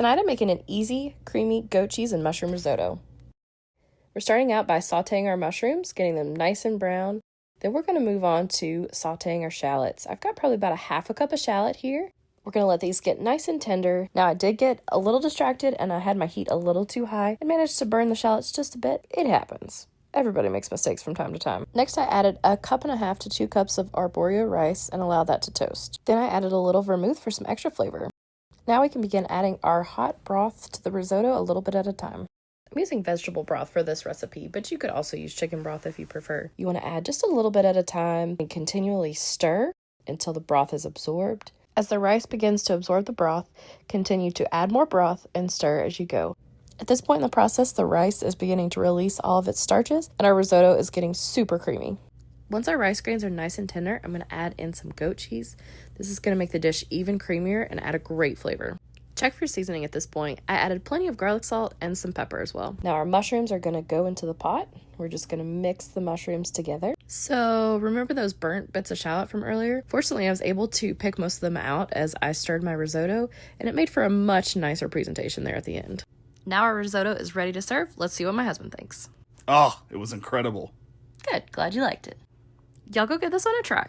Tonight I'm making an easy, creamy goat cheese and mushroom risotto. We're starting out by sauteing our mushrooms, getting them nice and brown. Then we're going to move on to sauteing our shallots. I've got probably about a half a cup of shallot here. We're going to let these get nice and tender. Now I did get a little distracted and I had my heat a little too high and managed to burn the shallots just a bit. It happens. Everybody makes mistakes from time to time. Next, I added a cup and a half to 2 cups of arborio rice and allowed that to toast. Then I added a little vermouth for some extra flavor. Now we can begin adding our hot broth to the risotto a little bit at a time. I'm using vegetable broth for this recipe, but you could also use chicken broth if you prefer. You want to add just a little bit at a time and continually stir until the broth is absorbed. As the rice begins to absorb the broth, continue to add more broth and stir as you go. At this point in the process, the rice is beginning to release all of its starches and our risotto is getting super creamy. Once our rice grains are nice and tender, I'm going to add in some goat cheese. This is going to make the dish even creamier and add a great flavor. Check for seasoning at this point. I added plenty of garlic salt and some pepper as well. Now our mushrooms are going to go into the pot. We're just going to mix the mushrooms together. So remember those burnt bits of shallot from earlier? Fortunately, I was able to pick most of them out as I stirred my risotto, and it made for a much nicer presentation there at the end. Now our risotto is ready to serve. Let's see what my husband thinks. Oh, it was incredible. Good, glad you liked it. Y'all go give this one a try.